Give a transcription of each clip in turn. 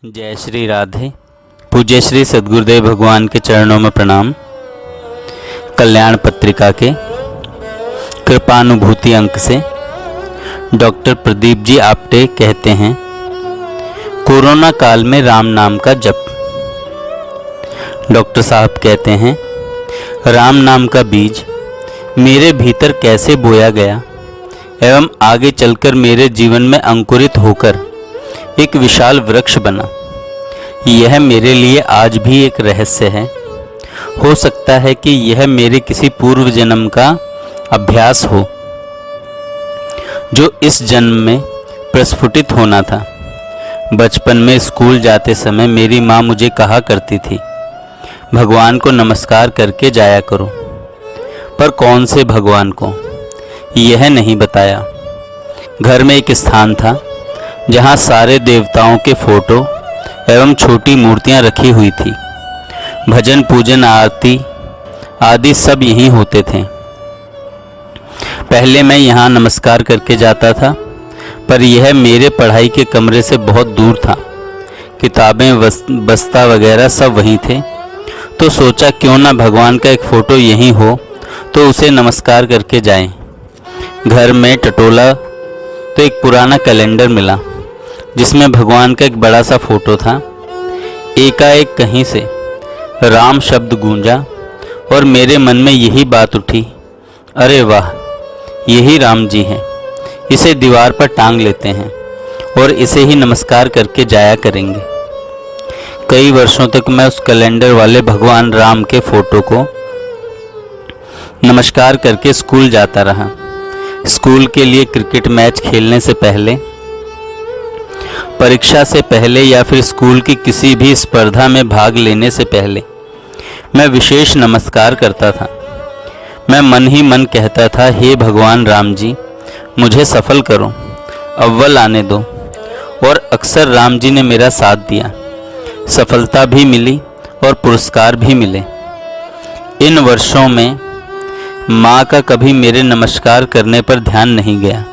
जय श्री राधे। पूज्य श्री सद्गुरुदेव भगवान के चरणों में प्रणाम। कल्याण पत्रिका के कृपानुभूति अंक से डॉक्टर प्रदीप जी आप्टे कहते हैं, कोरोना काल में राम नाम का जप। डॉक्टर साहब कहते हैं, राम नाम का बीज मेरे भीतर कैसे बोया गया एवं आगे चलकर मेरे जीवन में अंकुरित होकर एक विशाल वृक्ष बना, यह मेरे लिए आज भी एक रहस्य है। हो सकता है कि यह मेरे किसी पूर्व जन्म का अभ्यास हो जो इस जन्म में प्रस्फुटित होना था। बचपन में स्कूल जाते समय मेरी माँ मुझे कहा करती थी, भगवान को नमस्कार करके जाया करो, पर कौन से भगवान को यह नहीं बताया। घर में एक स्थान था जहाँ सारे देवताओं के फोटो एवं छोटी मूर्तियाँ रखी हुई थी। भजन पूजन आरती आदि सब यहीं होते थे। पहले मैं यहाँ नमस्कार करके जाता था, पर यह मेरे पढ़ाई के कमरे से बहुत दूर था। किताबें बस्ता वगैरह सब वहीं थे, तो सोचा क्यों ना भगवान का एक फ़ोटो यहीं हो तो उसे नमस्कार करके जाएं। घर में टटोला तो एक पुराना कैलेंडर मिला जिसमें भगवान का एक बड़ा सा फोटो था। एकाएक कहीं से राम शब्द गूंजा और मेरे मन में यही बात उठी, अरे वाह, यही राम जी हैं, इसे दीवार पर टांग लेते हैं और इसे ही नमस्कार करके जाया करेंगे। कई वर्षों तक मैं उस कैलेंडर वाले भगवान राम के फोटो को नमस्कार करके स्कूल जाता रहा। स्कूल के लिए क्रिकेट मैच खेलने से पहले, परीक्षा से पहले या फिर स्कूल की किसी भी स्पर्धा में भाग लेने से पहले मैं विशेष नमस्कार करता था। मैं मन ही मन कहता था, हे भगवान राम जी, मुझे सफल करो, अव्वल आने दो। और अक्सर राम जी ने मेरा साथ दिया, सफलता भी मिली और पुरस्कार भी मिले। इन वर्षों में माँ का कभी मेरे नमस्कार करने पर ध्यान नहीं गया,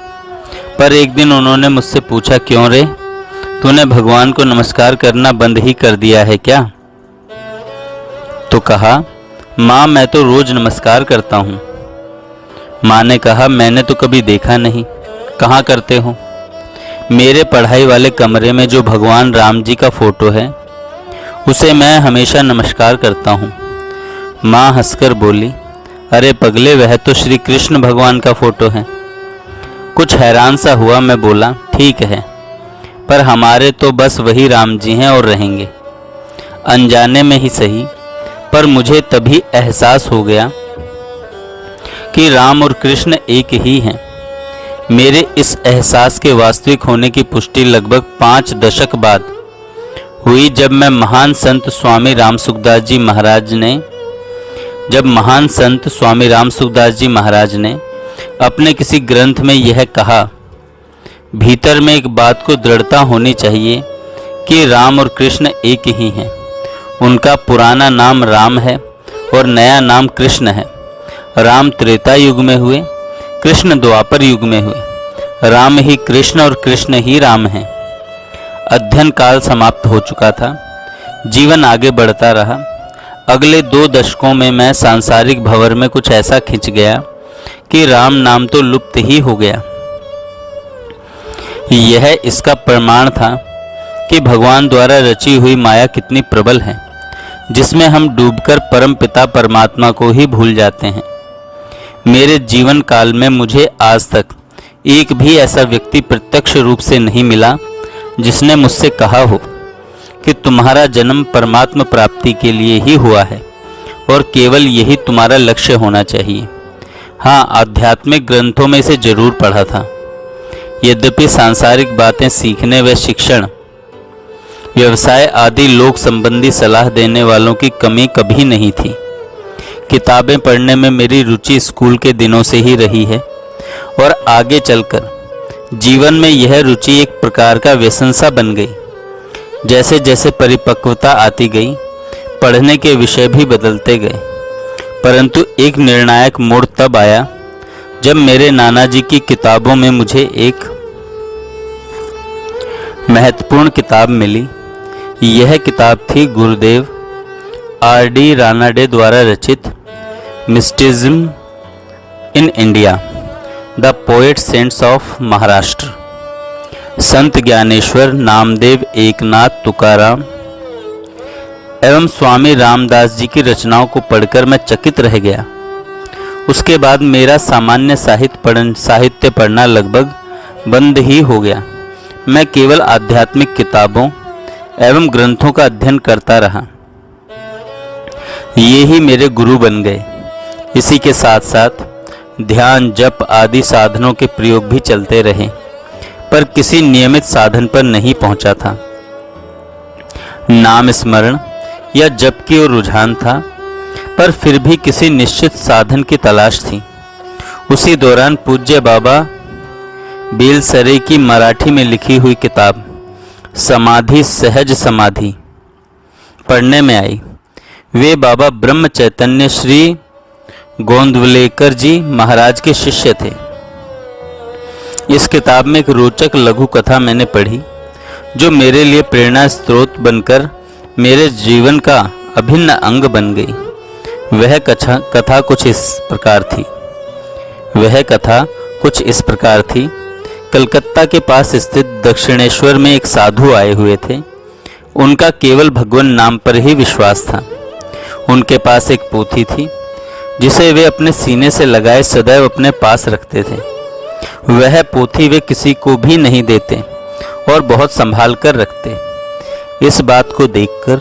पर एक दिन उन्होंने मुझसे पूछा, क्यों रे, तूने भगवान को नमस्कार करना बंद ही कर दिया है क्या? तो कहा, माँ मैं तो रोज नमस्कार करता हूँ। माँ ने कहा, मैंने तो कभी देखा नहीं, कहाँ करते हो? मेरे पढ़ाई वाले कमरे में जो भगवान राम जी का फोटो है उसे मैं हमेशा नमस्कार करता हूँ। माँ हंसकर बोली, अरे पगले, वह तो श्री कृष्ण भगवान का फोटो है। कुछ हैरान सा हुआ। मैं बोला, ठीक है, पर हमारे तो बस वही राम जी हैं और रहेंगे। अनजाने में ही सही, पर मुझे तभी एहसास हो गया कि राम और कृष्ण एक ही हैं। मेरे इस एहसास के वास्तविक होने की पुष्टि लगभग 5 दशक बाद हुई, जब महान संत स्वामी राम सुखदास जी महाराज ने अपने किसी ग्रंथ में यह कहा, भीतर में एक बात को दृढ़ता होनी चाहिए कि राम और कृष्ण एक ही हैं। उनका पुराना नाम राम है और नया नाम कृष्ण है। राम त्रेता युग में हुए, कृष्ण द्वापर युग में हुए। राम ही कृष्ण और कृष्ण ही राम हैं। अध्ययन काल समाप्त हो चुका था, जीवन आगे बढ़ता रहा। अगले 2 दशकों में मैं सांसारिक भंवर में कुछ ऐसा खिंच गया कि राम नाम तो लुप्त ही हो गया। यह इसका प्रमाण था कि भगवान द्वारा रची हुई माया कितनी प्रबल है, जिसमें हम डूबकर परम पिता परमात्मा को ही भूल जाते हैं। मेरे जीवन काल में मुझे आज तक एक भी ऐसा व्यक्ति प्रत्यक्ष रूप से नहीं मिला जिसने मुझसे कहा हो कि तुम्हारा जन्म परमात्मा प्राप्ति के लिए ही हुआ है और केवल यही तुम्हारा लक्ष्य होना चाहिए। हाँ, आध्यात्मिक ग्रंथों में इसे जरूर पढ़ा था। यद्यपि सांसारिक बातें सीखने व शिक्षण, व्यवसाय आदि लोक संबंधी सलाह देने वालों की कमी कभी नहीं थी। किताबें पढ़ने में मेरी रुचि स्कूल के दिनों से ही रही है और आगे चलकर जीवन में यह रुचि एक प्रकार का व्यसन सा बन गई। जैसे जैसे परिपक्वता आती गई, पढ़ने के विषय भी बदलते गए, परंतु एक निर्णायक मोड़ तब आया जब मेरे नाना जी की किताबों में मुझे एक महत्वपूर्ण किताब मिली यह किताब थी गुरुदेव R.D. रानाडे द्वारा रचित mysticism in India, the poet saints of Maharashtra, Sant Dnyaneshwar, Namdev, Eknath, Tukaram एवं स्वामी रामदास जी की रचनाओं को पढ़कर मैं चकित रह गया। उसके बाद मेरा सामान्य साहित्य पढ़ना लगभग बंद ही हो गया। मैं केवल आध्यात्मिक किताबों एवं ग्रंथों का अध्ययन करता रहा। ये ही मेरे गुरु बन गए। इसी के साथ साथ ध्यान, जप आदि साधनों के प्रयोग भी चलते रहे, पर किसी नियमित साधन पर नहीं पहुंचा था। नाम स्मरण या जप की ओर रुझान था, पर फिर भी किसी निश्चित साधन की तलाश थी। उसी दौरान पूज्य बाबा बेलसरे की मराठी में लिखी हुई किताब समाधि सहज समाधि पढ़ने में आई। वे बाबा ब्रह्म चैतन्य श्री गोंदवलेकर जी महाराज के शिष्य थे। इस किताब में एक रोचक लघु कथा मैंने पढ़ी, जो मेरे लिए प्रेरणा स्रोत बनकर मेरे जीवन का अभिन्न अंग बन गई। वह कथा कुछ इस प्रकार थी। कलकत्ता के पास स्थित दक्षिणेश्वर में एक साधु आए हुए थे। उनका केवल भगवान नाम पर ही विश्वास था। उनके पास एक पोथी थी, जिसे वे अपने सीने से लगाए सदैव अपने पास रखते थे। वह पोथी वे किसी को भी नहीं देते और बहुत संभाल कर रखते। इस बात को देखकर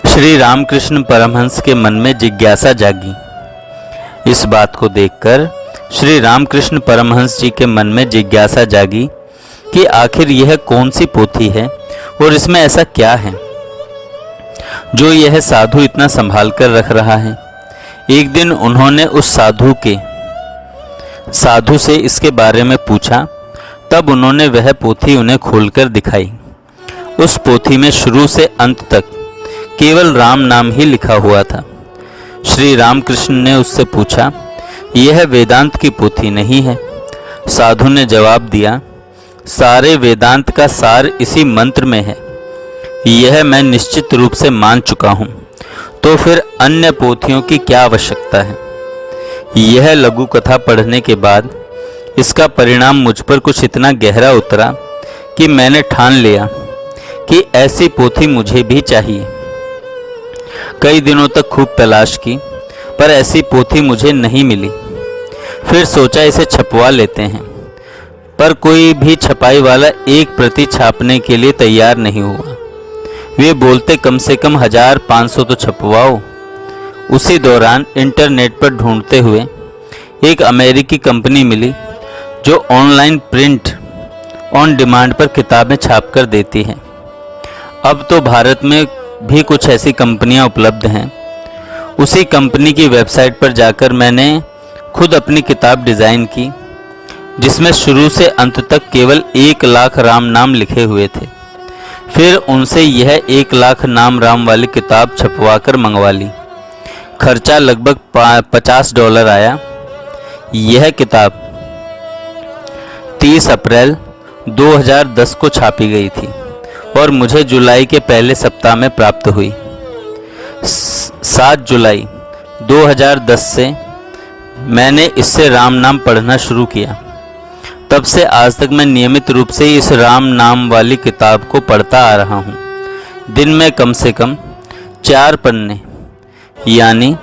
श्री रामकृष्ण परमहंस के मन में जिज्ञासा जागी। श्री रामकृष्ण परमहंस जी के मन में जिज्ञासा जागी कि आखिर यह कौन सी पोथी है और इसमें ऐसा क्या है जो यह साधु इतना संभाल कर रख रहा है। एक दिन उन्होंने उस साधु से इसके बारे में पूछा। तब उन्होंने वह पोथी उन्हें खोलकर दिखाई। उस पोथी में शुरू से अंत तक केवल राम नाम ही लिखा हुआ था। श्री रामकृष्ण ने उससे पूछा, यह वेदांत की पोथी नहीं है? साधु ने जवाब दिया, सारे वेदांत का सार इसी मंत्र में है। यह मैं निश्चित रूप से मान चुका हूँ, तो फिर अन्य पोथियों की क्या आवश्यकता है? यह लघु कथा पढ़ने के बाद इसका परिणाम मुझ पर कुछ इतना गहरा उतरा कि मैंने ठान लिया कि ऐसी पोथी मुझे भी चाहिए। कई दिनों तक खूब तलाश की, पर ऐसी पोथी मुझे नहीं मिली। फिर सोचा इसे छपवा लेते हैं, पर कोई भी छपाई वाला एक प्रति छापने के लिए तैयार नहीं हुआ। वे बोलते कम से कम 1500 तो छपवाओ। उसी दौरान इंटरनेट पर ढूंढते हुए एक अमेरिकी कंपनी मिली, जो ऑनलाइन प्रिंट ऑन डिमांड पर किताबें छापकर देती है। अब तो भारत में भी कुछ ऐसी कंपनियां उपलब्ध हैं। उसी कंपनी की वेबसाइट पर जाकर मैंने खुद अपनी किताब डिज़ाइन की, जिसमें शुरू से अंत तक केवल 1 लाख राम नाम लिखे हुए थे। फिर उनसे यह 1 लाख नाम राम वाली किताब छपवा कर मंगवा ली। खर्चा लगभग $50 आया। यह किताब 30 अप्रैल 2010 को छापी गई थी और मुझे जुलाई के पहले सप्ताह में प्राप्त हुई। 7 जुलाई 2010 से मैंने इससे राम नाम पढ़ना शुरू किया। तब से आज तक मैं नियमित रूप से इस राम नाम वाली किताब को पढ़ता आ रहा हूँ। दिन में कम से कम 4 पन्ने यानी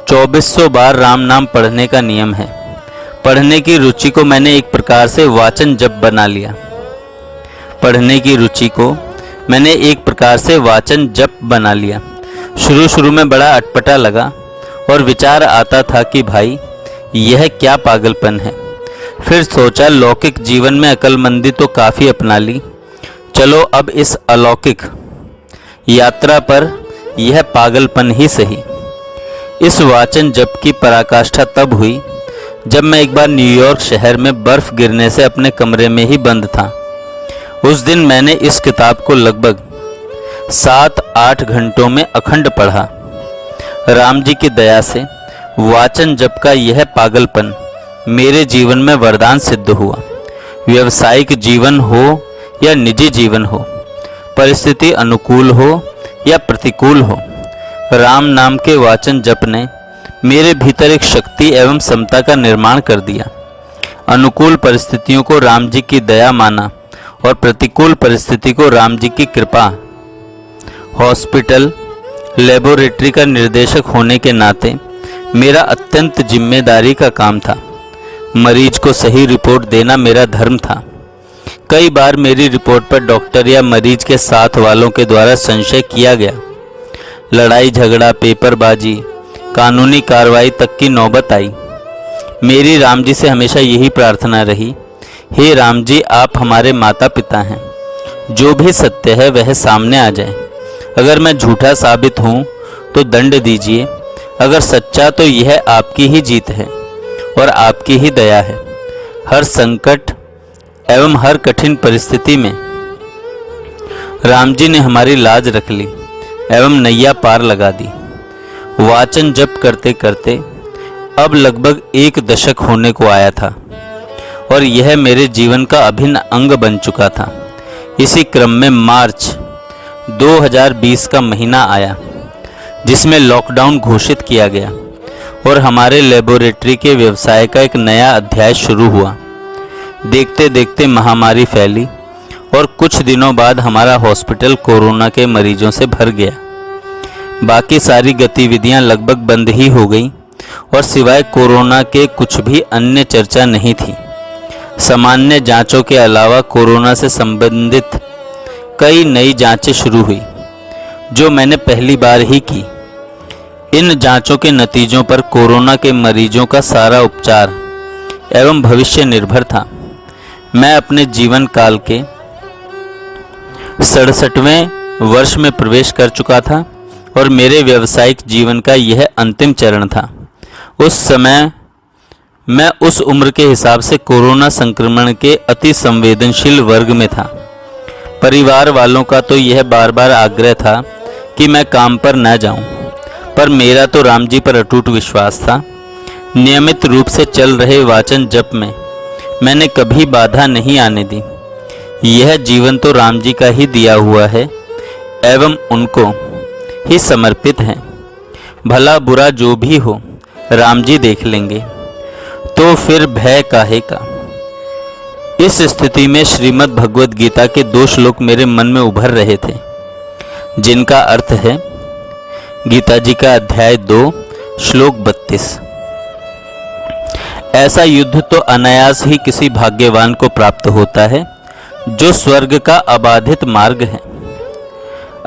2400 बार राम नाम पढ़ने का नियम है। पढ़ने की रुचि को मैंने एक प्रकार से वाचन जप बना लिया। शुरू में बड़ा अटपटा लगा और विचार आता था कि भाई यह क्या पागलपन है। फिर सोचा लौकिक जीवन में अक्लमंदी तो काफ़ी अपना ली, चलो अब इस अलौकिक यात्रा पर यह पागलपन ही सही। इस वाचन जप की पराकाष्ठा तब हुई जब मैं एक बार न्यूयॉर्क शहर में बर्फ गिरने से अपने कमरे में ही बंद था। उस दिन मैंने इस किताब को लगभग 7-8 घंटों में अखंड पढ़ा। राम जी की दया से वाचन जप का यह पागलपन मेरे जीवन में वरदान सिद्ध हुआ। व्यावसायिक जीवन हो या निजी जीवन हो, परिस्थिति अनुकूल हो या प्रतिकूल हो, राम नाम के वाचन जप ने मेरे भीतर एक शक्ति एवं समता का निर्माण कर दिया। अनुकूल परिस्थितियों को राम जी की दया माना और प्रतिकूल परिस्थिति को राम जी की कृपा। हॉस्पिटल लेबोरेटरी का निर्देशक होने के नाते मेरा अत्यंत जिम्मेदारी का काम था। मरीज को सही रिपोर्ट देना मेरा धर्म था। कई बार मेरी रिपोर्ट पर डॉक्टर या मरीज के साथ वालों के द्वारा संशय किया गया। लड़ाई झगड़ा, पेपरबाजी, कानूनी कार्रवाई तक की नौबत आई। मेरी राम जी से हमेशा यही प्रार्थना रही, हे राम जी, आप हमारे माता पिता हैं। जो भी सत्य है वह सामने आ जाए। अगर मैं झूठा साबित हूँ तो दंड दीजिए, अगर सच्चा तो यह आपकी ही जीत है और आपकी ही दया है। हर संकट एवं हर कठिन परिस्थिति में राम जी ने हमारी लाज रख ली एवं नैया पार लगा दी। वाचन जप करते करते अब लगभग 1 दशक होने को आया था और यह मेरे जीवन का अभिन्न अंग बन चुका था। इसी क्रम में मार्च 2020 का महीना आया जिसमें लॉकडाउन घोषित किया गया और हमारे लेबोरेटरी के व्यवसाय का एक नया अध्याय शुरू हुआ। देखते देखते महामारी फैली और कुछ दिनों बाद हमारा हॉस्पिटल कोरोना के मरीजों से भर गया। बाकी सारी गतिविधियां लगभग बंद ही हो गई और सिवाय कोरोना के कुछ भी अन्य चर्चा नहीं थी। सामान्य जांचों के अलावा कोरोना से संबंधित कई नई जांचें शुरू हुई जो मैंने पहली बार ही की। इन जांचों के नतीजों पर कोरोना के मरीजों का सारा उपचार एवं भविष्य निर्भर था। मैं अपने जीवन काल के 67वें वर्ष में प्रवेश कर चुका था और मेरे व्यावसायिक जीवन का यह अंतिम चरण था। उस समय मैं उस उम्र के हिसाब से कोरोना संक्रमण के अति संवेदनशील वर्ग में था। परिवार वालों का तो यह बार बार आग्रह था कि मैं काम पर न जाऊं, पर मेरा तो राम जी पर अटूट विश्वास था। नियमित रूप से चल रहे वाचन जप में मैंने कभी बाधा नहीं आने दी। यह जीवन तो राम जी का ही दिया हुआ है एवं उनको ही समर्पित है। भला बुरा जो भी हो राम जी देख लेंगे, तो फिर भय काहे का। इस स्थिति में श्रीमद् भगवद गीता के 2 श्लोक मेरे मन में उभर रहे थे, जिनका अर्थ है गीता जी का अध्याय 2 श्लोक 32। ऐसा युद्ध तो अनायास ही किसी भाग्यवान को प्राप्त होता है जो स्वर्ग का अबाधित मार्ग है।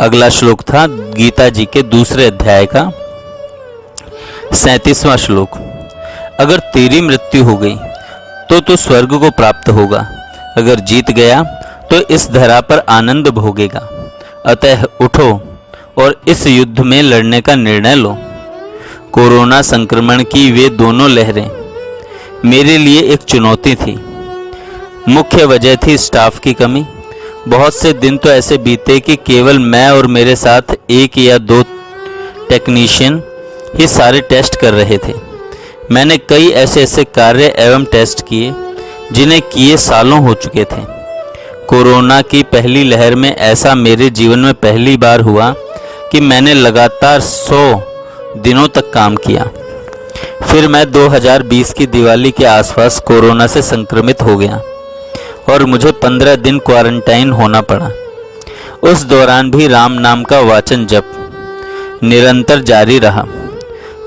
अगला श्लोक था गीता जी के 2 अध्याय का 37वां श्लोक। अगर तेरी मृत्यु हो गई तो तू स्वर्ग को प्राप्त होगा, अगर जीत गया तो इस धरा पर आनंद भोगेगा। अतः उठो और इस युद्ध में लड़ने का निर्णय लो। कोरोना संक्रमण की वे दोनों लहरें मेरे लिए एक चुनौती थी। मुख्य वजह थी स्टाफ की कमी। बहुत से दिन तो ऐसे बीते कि केवल मैं और मेरे साथ 1 या 2 टेक्नीशियन ही सारे टेस्ट कर रहे थे। मैंने कई ऐसे कार्य एवं टेस्ट किए जिन्हें किए सालों हो चुके थे। कोरोना की पहली लहर में ऐसा मेरे जीवन में पहली बार हुआ कि मैंने लगातार 100 दिनों तक काम किया। फिर मैं 2020 की दिवाली के आसपास कोरोना से संक्रमित हो गया और मुझे 15 दिन क्वारंटाइन होना पड़ा। उस दौरान भी राम नाम का वाचन जप निरंतर जारी रहा।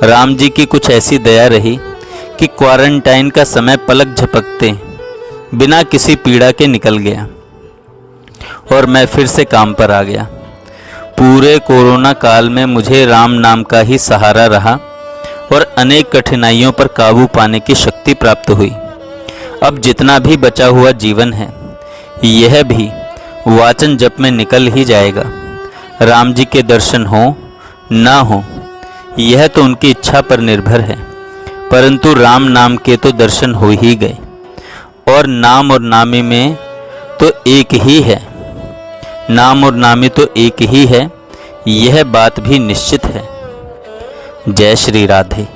राम जी की कुछ ऐसी दया रही कि क्वारंटाइन का समय पलक झपकते बिना किसी पीड़ा के निकल गया और मैं फिर से काम पर आ गया। पूरे कोरोना काल में मुझे राम नाम का ही सहारा रहा और अनेक कठिनाइयों पर काबू पाने की शक्ति प्राप्त हुई। अब जितना भी बचा हुआ जीवन है यह भी वाचन जप में निकल ही जाएगा। राम जी के दर्शन हो ना हो यह तो उनकी इच्छा पर निर्भर है, परंतु राम नाम के तो दर्शन हो ही गए और नाम और नामी में तो एक ही है। नाम और नामी तो एक ही है, यह बात भी निश्चित है। जय श्री राधे।